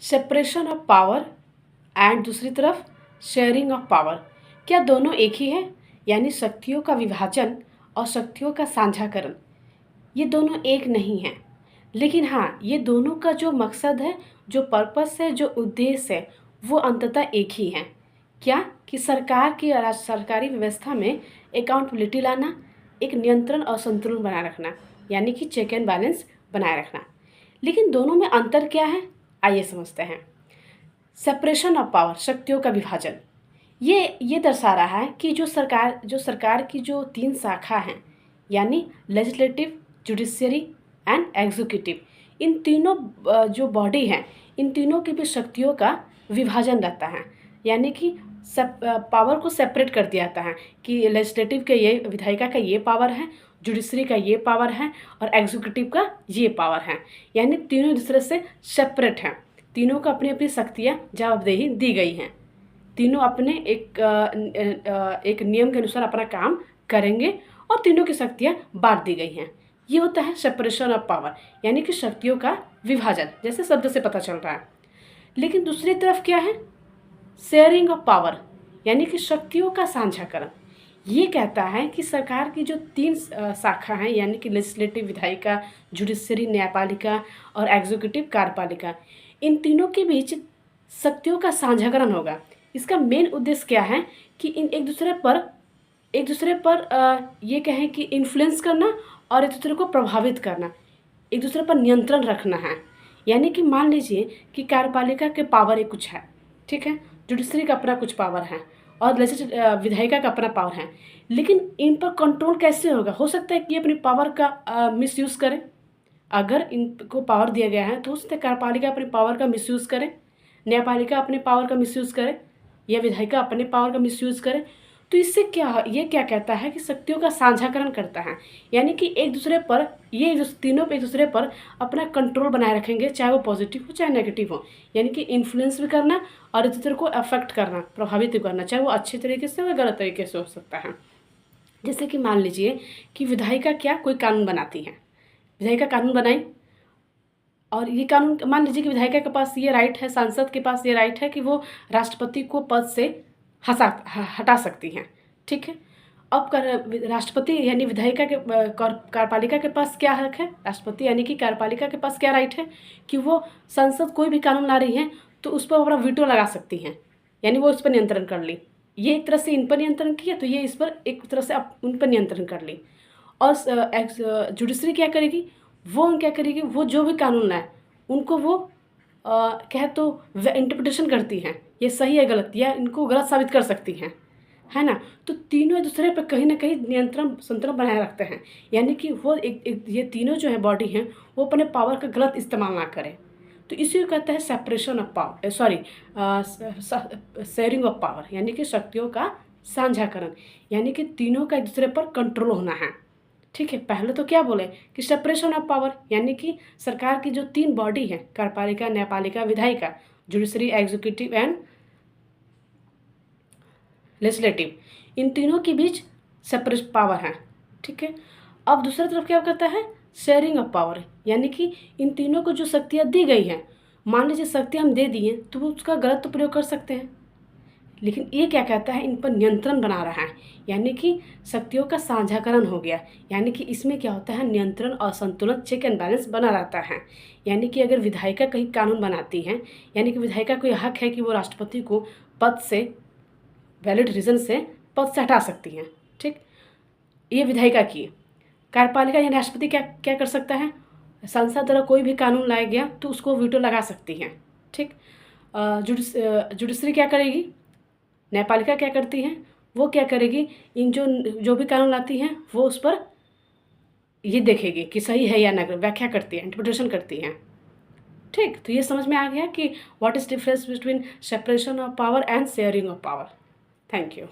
Separation of power and दूसरी तरफ sharing of power, क्या दोनों एक ही है? यानी शक्तियों का विभाजन और शक्तियों का साझाकरण, ये दोनों एक नहीं हैं। लेकिन हाँ, ये दोनों का जो मकसद है, जो पर्पस है, जो उद्देश्य है, वो अंततः एक ही है। क्या कि सरकार की सरकारी व्यवस्था में अकाउंटेबिलिटी लाना, एक नियंत्रण और संतुलन बनाए रखना, यानी कि चेक एंड बैलेंस बनाए रखना। लेकिन दोनों में अंतर क्या है, आइए समझते हैं। सेपरेशन ऑफ पावर, शक्तियों का विभाजन, ये दर्शा रहा है कि जो सरकार की जो 3 शाखा हैं, यानी लेजिस्लेटिव, जुडिशियरी एंड एग्जीक्यूटिव, इन तीनों जो बॉडी हैं, इन तीनों की भी शक्तियों का विभाजन रहता है। यानी कि पावर को सेपरेट कर दिया जाता है कि लेजिस्लेटिव के ये, विधायिका का ये पावर है, जुडिशरी का ये पावर है और एग्जीक्यूटिव का ये पावर है। यानी तीनों एक दूसरे से सेपरेट हैं। तीनों को अपनी अपनी शक्तियाँ, जवाबदेही दी गई हैं। तीनों अपने एक नियम के अनुसार अपना काम करेंगे और तीनों की शक्तियाँ बांट दी गई हैं। ये होता है सेपरेशन ऑफ पावर, यानी कि शक्तियों का विभाजन, जैसे शब्द से पता चल रहा है। लेकिन दूसरी तरफ क्या है, शेयरिंग ऑफ पावर, यानी कि शक्तियों का साझाकरण। ये कहता है कि सरकार की जो 3 शाखा हैं, यानी कि लेजिस्लेटिव, विधायिका, जुडिशरी, न्यायपालिका और एग्जीक्यूटिव, कार्यपालिका, इन तीनों के बीच शक्तियों का साझाकरण होगा। इसका मेन उद्देश्य क्या है कि एक दूसरे पर ये कहें कि इन्फ्लुएंस करना और एक दूसरे को प्रभावित करना, एक दूसरे पर नियंत्रण रखना है। यानी कि मान लीजिए कि कार्यपालिका के पावर एक कुछ है, ठीक है, जुडिशरी का अपना कुछ पावर है और विधायिका का अपना पावर है। लेकिन इन पर कंट्रोल कैसे होगा? हो सकता है कि ये अपनी पावर का मिसयूज़ करें। अगर इनको पावर दिया गया है तो हो सकता है कार्यपालिका अपने पावर का मिसयूज़ करे, न्यायपालिका अपने पावर का मिसयूज़ करे या विधायिका अपने पावर का मिसयूज़ करे। तो इससे ये क्या कहता है कि शक्तियों का साझाकरण करता है। यानी कि एक दूसरे पर, ये जो तीनों एक दूसरे पर अपना कंट्रोल बनाए रखेंगे, चाहे वो पॉजिटिव हो चाहे नेगेटिव हो। यानी कि इन्फ्लुएंस भी करना और एक दूसरे को अफेक्ट करना, प्रभावित भी करना, चाहे वो अच्छे तरीके से या गलत तरीके से हो सकता है। जैसे कि मान लीजिए कि विधायिका क्या कोई कानून बनाती है, विधायिका कानून बनाई और ये कानून, मान लीजिए कि विधायिका के पास ये राइट है, सांसद के पास ये राइट है कि वो राष्ट्रपति को पद से हटा सकती हैं, ठीक है। अब राष्ट्रपति यानी विधायिका के कार्यपालिका के पास क्या हक है, राष्ट्रपति यानी कि कार्यपालिका के पास क्या राइट है कि वो संसद कोई भी कानून ला रही है तो उस पर अपना वीटो लगा सकती हैं, यानी वो उस पर नियंत्रण कर ली। ये एक तरह से इन पर नियंत्रण किया तो ये इस पर एक तरह से उन पर नियंत्रण कर ली। और जुडिशरी क्या करेगी, वो क्या करेगी, वो जो भी कानून लाए उनको वो कहे तो इंटरप्रिटेशन करती हैं, ये सही है गलत, या इनको गलत साबित कर सकती हैं, है ना। तो तीनों एक दूसरे पर कहीं ना कहीं नियंत्रण संतुलन बनाए रखते हैं। यानी कि वो ये तीनों जो है बॉडी हैं, वो अपने पावर का गलत इस्तेमाल ना करें। तो इसी को कहते हैं separation of power, sharing of power, यानी कि शक्तियों का साझाकरण। यानी कि तीनों का एक दूसरे पर कंट्रोल होना है, ठीक है। पहले तो क्या बोले कि सेपरेशन ऑफ पावर, यानी कि सरकार की जो 3 बॉडी है, कार्यपालिका, न्यायपालिका, विधायिका, जुडिशरी, एग्जीक्यूटिव एंड लेजिस्लेटिव, इन तीनों के बीच सेपरेट पावर है, ठीक है। अब दूसरी तरफ क्या करता है, शेयरिंग ऑफ पावर, यानी कि इन तीनों को जो शक्तियाँ दी गई हैं, मान लीजिए शक्ति हम दे दिए तो वो उसका गलत तो प्रयोग कर सकते हैं। लेकिन ये क्या कहता है, इन पर नियंत्रण बना रहा है, यानी कि शक्तियों का साझाकरण हो गया। यानी कि इसमें क्या होता है, नियंत्रण और संतुलन, चेक एंड बैलेंस बना रहता है। यानी कि अगर विधायिका कहीं कानून बनाती हैं, यानी कि विधायिका को यह हक है कि वो राष्ट्रपति को पद से, वैलिड रीजन से पद से हटा सकती हैं, ठीक। ये विधायिका की। कार्यपालिका यानी राष्ट्रपति क्या कर सकता है, संसद द्वारा कोई भी कानून लाया गया तो उसको वीटो लगा सकती हैं, ठीक। जुडिशरी क्या करेगी, न्यायपालिका क्या करती है, वो क्या करेगी, इन जो भी कानून लाती हैं वो उस पर ये देखेगी कि सही है या ना, व्याख्या करती है, इंटरप्रिटेशन करती हैं, ठीक। तो ये समझ में आ गया कि what is difference between separation of power and sharing of power. Thank you.